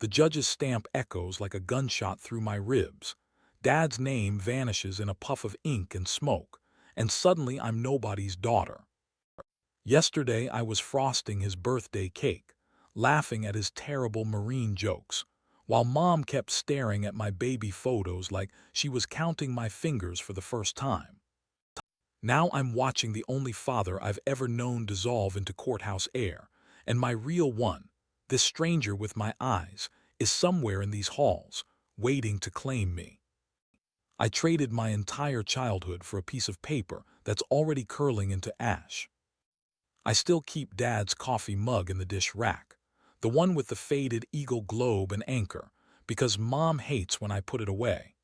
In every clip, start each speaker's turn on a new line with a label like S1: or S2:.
S1: The judge's stamp echoes like a gunshot through my ribs. Dad's name vanishes in a puff of ink and smoke, and suddenly I'm nobody's daughter. Yesterday I was frosting his birthday cake, laughing at his terrible marine jokes, while Mom kept staring at my baby photos like she was counting my fingers for the first time. Now I'm watching the only father I've ever known dissolve into courthouse air, and my real one, this stranger with my eyes, is somewhere in these halls, waiting to claim me. I traded my entire childhood for a piece of paper that's already curling into ash. I still keep Dad's coffee mug in the dish rack, the one with the faded eagle globe and anchor, because Mom hates when I put it away.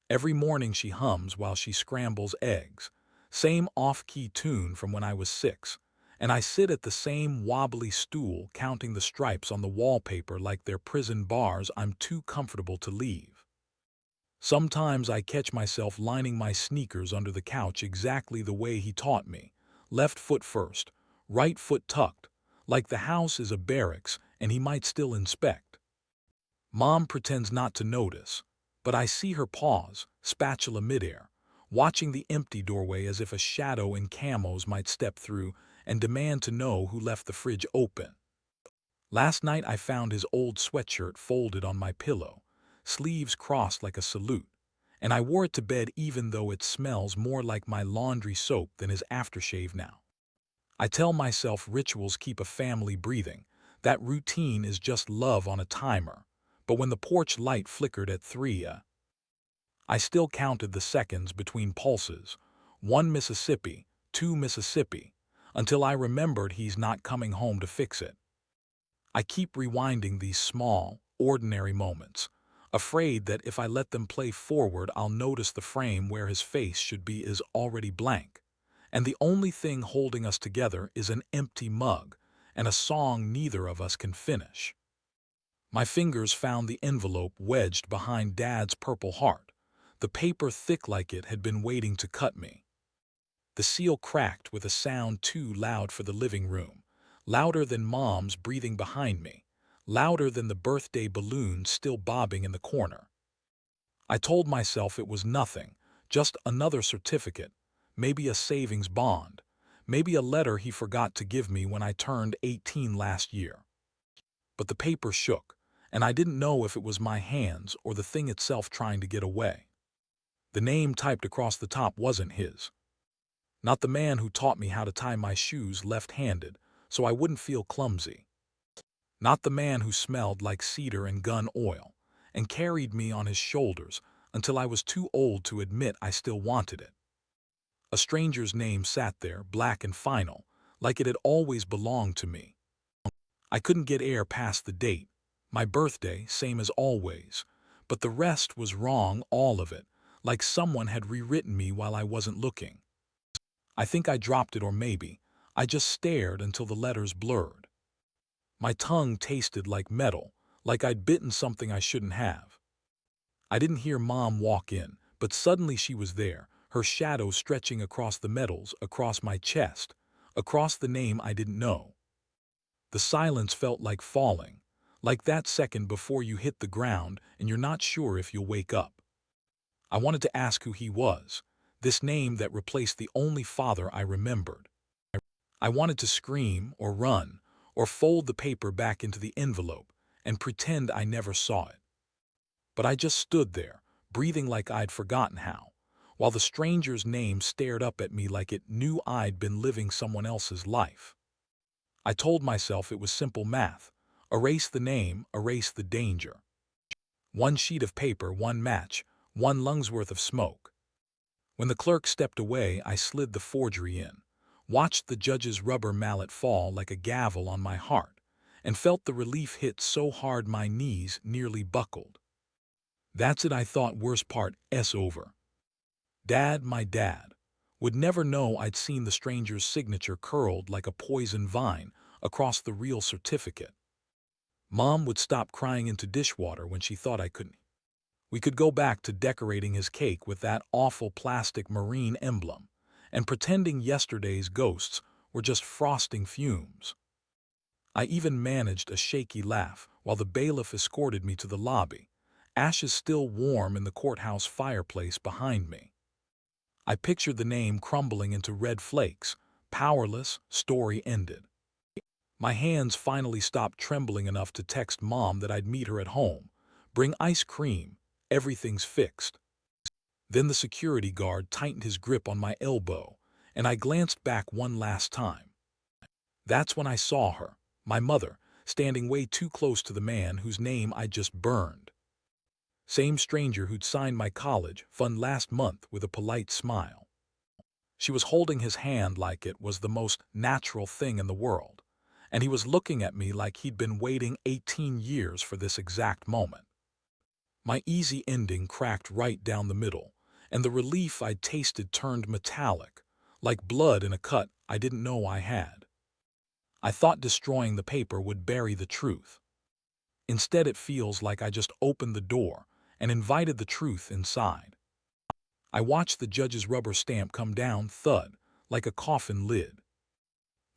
S1: Every morning she hums while she scrambles eggs, same off-key tune from when I was 6, and I sit at the same wobbly stool counting the stripes on the wallpaper like they're prison bars I'm too comfortable to leave. Sometimes I catch myself lining my sneakers under the couch exactly the way he taught me, left foot first, right foot tucked, like the house is a barracks and he might still inspect. Mom pretends not to notice, but I see her pause, spatula midair, watching the empty doorway as if a shadow in camos might step through and demand to know who left the fridge open. Last night I found his old sweatshirt folded on my pillow, sleeves crossed like a salute, and I wore it to bed even though it smells more like my laundry soap than his aftershave now. I tell myself rituals keep a family breathing, that routine is just love on a timer, but when the porch light flickered at 3, I still counted the seconds between pulses, 1 Mississippi, 2 Mississippi, until I remembered he's not coming home to fix it. I keep rewinding these small, ordinary moments, afraid that if I let them play forward I'll notice the frame where his face should be is already blank, and the only thing holding us together is an empty mug and a song neither of us can finish. My fingers found the envelope wedged behind Dad's Purple Heart, the paper thick like it had been waiting to cut me. The seal cracked with a sound too loud for the living room, louder than Mom's breathing behind me, louder than the birthday balloon still bobbing in the corner. I told myself it was nothing, just another certificate, maybe a savings bond, maybe a letter he forgot to give me when I turned 18 last year. But the paper shook, and I didn't know if it was my hands or the thing itself trying to get away. The name typed across the top wasn't his. Not the man who taught me how to tie my shoes left-handed so I wouldn't feel clumsy. Not the man who smelled like cedar and gun oil and carried me on his shoulders until I was too old to admit I still wanted it. A stranger's name sat there, black and final, like it had always belonged to me. I couldn't get air past the date, my birthday, same as always, but the rest was wrong, all of it, like someone had rewritten me while I wasn't looking. I think I dropped it, or maybe I just stared until the letters blurred. My tongue tasted like metal, like I'd bitten something I shouldn't have. I didn't hear Mom walk in, but suddenly she was there, her shadow stretching across the metals, across my chest, across the name I didn't know. The silence felt like falling, like that second before you hit the ground and you're not sure if you'll wake up. I wanted to ask who he was, this name that replaced the only father I remembered. I wanted to scream or run or fold the paper back into the envelope and pretend I never saw it. But I just stood there, breathing like I'd forgotten how, while the stranger's name stared up at me like it knew I'd been living someone else's life. I told myself it was simple math. Erase the name, erase the danger. One sheet of paper, one match, one lung's worth of smoke. When the clerk stepped away, I slid the forgery in, watched the judge's rubber mallet fall like a gavel on my heart, and felt the relief hit so hard my knees nearly buckled. That's it, I thought, worst part, over. Dad, my dad, would never know I'd seen the stranger's signature curled like a poison vine across the real certificate. Mom would stop crying into dishwater when she thought I couldn't. We could go back to decorating his cake with that awful plastic marine emblem and pretending yesterday's ghosts were just frosting fumes. I even managed a shaky laugh while the bailiff escorted me to the lobby, ashes still warm in the courthouse fireplace behind me. I pictured the name crumbling into red flakes. Powerless, story ended. My hands finally stopped trembling enough to text Mom that I'd meet her at home. Bring ice cream. Everything's fixed. Then the security guard tightened his grip on my elbow, and I glanced back one last time. That's when I saw her, my mother, standing way too close to the man whose name I just burned. Same stranger who'd signed my college fund last month with a polite smile. She was holding his hand like it was the most natural thing in the world, and he was looking at me like he'd been waiting 18 years for this exact moment. My easy ending cracked right down the middle, and the relief I'd tasted turned metallic, like blood in a cut I didn't know I had. I thought destroying the paper would bury the truth. Instead, it feels like I just opened the door and invited the truth inside. I watched the judge's rubber stamp come down thud, like a coffin lid.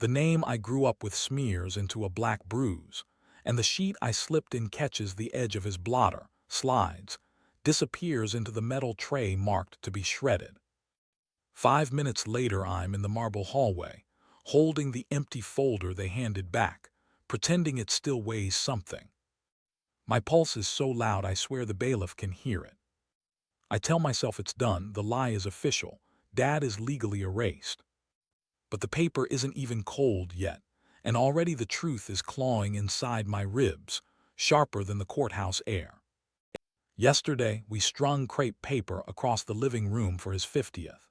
S1: The name I grew up with smears into a black bruise, and the sheet I slipped in catches the edge of his blotter, slides, disappears into the metal tray marked to be shredded. 5 minutes later, I'm in the marble hallway, holding the empty folder they handed back, pretending it still weighs something. My pulse is so loud I swear the bailiff can hear it. I tell myself it's done, the lie is official, Dad is legally erased. But the paper isn't even cold yet, and already the truth is clawing inside my ribs, sharper than the courthouse air. Yesterday, we strung crepe paper across the living room for his 50th.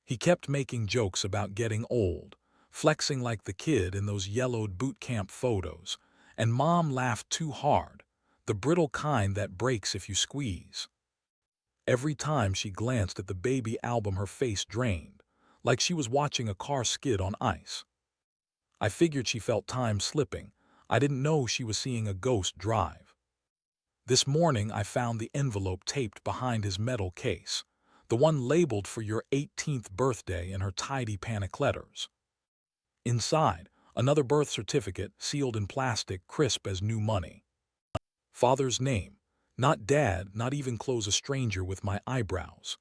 S1: He kept making jokes about getting old, flexing like the kid in those yellowed boot camp photos, and Mom laughed too hard, the brittle kind that breaks if you squeeze. Every time she glanced at the baby album, her face drained, like she was watching a car skid on ice. I figured she felt time slipping. I didn't know she was seeing a ghost drive. This morning I found the envelope taped behind his metal case, the one labeled for your 18th birthday in her tidy panic letters. Inside, another birth certificate sealed in plastic, crisp as new money. Father's name, not Dad, not even close a stranger with my eyebrows.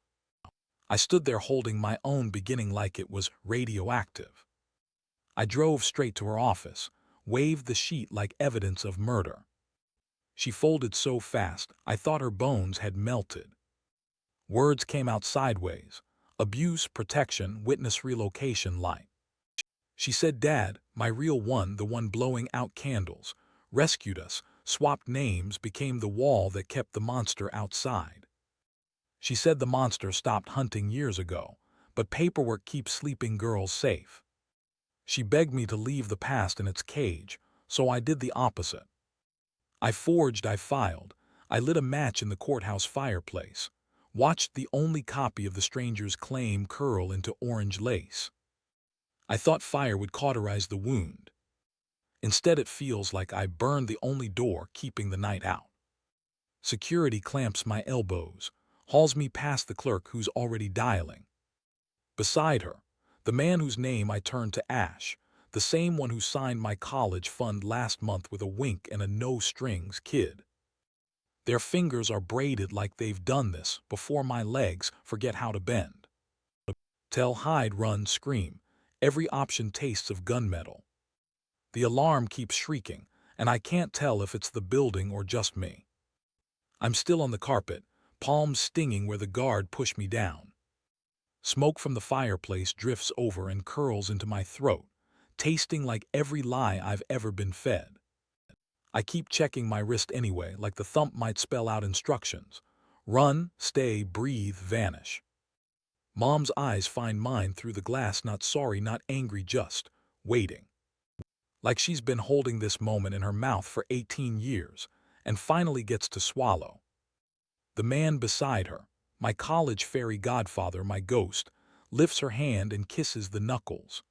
S1: I stood there holding my own beginning like it was radioactive. I drove straight to her office, waved the sheet like evidence of murder. She folded so fast, I thought her bones had melted. Words came out sideways: abuse, protection, witness relocation, light. She said Dad, my real one, the one blowing out candles, rescued us, swapped names, became the wall that kept the monster outside. She said the monster stopped hunting years ago, but paperwork keeps sleeping girls safe. She begged me to leave the past in its cage, so I did the opposite. I forged, I filed, I lit a match in the courthouse fireplace, watched the only copy of the stranger's claim curl into orange lace. I thought fire would cauterize the wound. Instead, it feels like I burned the only door keeping the night out. Security clamps my elbows, hauls me past the clerk who's already dialing. Beside her, the man whose name I turned to ash, the same one who signed my college fund last month with a wink and a no-strings kid. Their fingers are braided like they've done this before my legs forget how to bend. Tell, hide, run, scream. Every option tastes of gunmetal. The alarm keeps shrieking, and I can't tell if it's the building or just me. I'm still on the carpet, palms stinging where the guard pushed me down. Smoke from the fireplace drifts over and curls into my throat, tasting like every lie I've ever been fed. I keep checking my wrist anyway, like the thump might spell out instructions. Run, stay, breathe, vanish. Mom's eyes find mine through the glass, not sorry, not angry, just waiting. Like she's been holding this moment in her mouth for 18 years, and finally gets to swallow. The man beside her, my college fairy godfather, my ghost, lifts her hand and kisses the knuckles.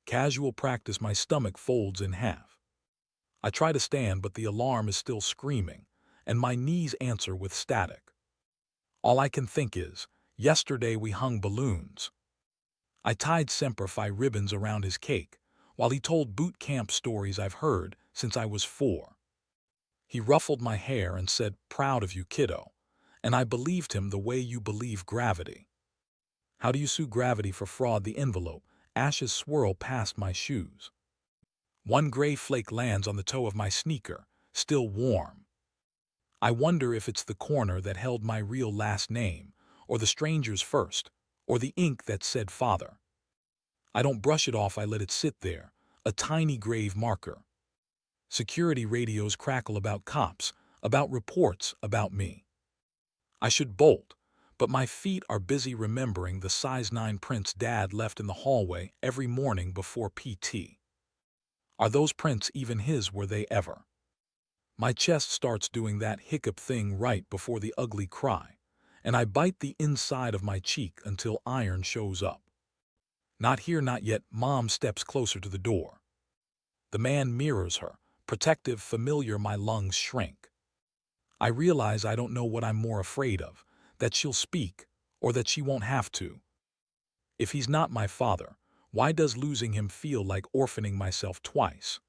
S1: Casual practice, my stomach folds in half. I try to stand, but the alarm is still screaming, and my knees answer with static. All I can think is, yesterday we hung balloons. I tied Semper Fi ribbons around his cake, while he told boot camp stories I've heard since I was 4. He ruffled my hair and said, "Proud of you, kiddo." And I believed him the way you believe gravity. How do you sue gravity for fraud? The envelope. Ashes swirl past my shoes. One gray flake lands on the toe of my sneaker, still warm. I wonder if it's the corner that held my real last name, or the stranger's first, or the ink that said father. I don't brush it off, I let it sit there, a tiny grave marker. Security radios crackle about cops, about reports, about me. I should bolt, but my feet are busy remembering the size 9 prints Dad left in the hallway every morning before PT. Are those prints even his? Were they ever? My chest starts doing that hiccup thing right before the ugly cry, and I bite the inside of my cheek until iron shows up. Not here, not yet. Mom steps closer to the door. The man mirrors her, protective, familiar. My lungs shrink. I realize I don't know what I'm more afraid of, that she'll speak, or that she won't have to. If he's not my father, why does losing him feel like orphaning myself twice?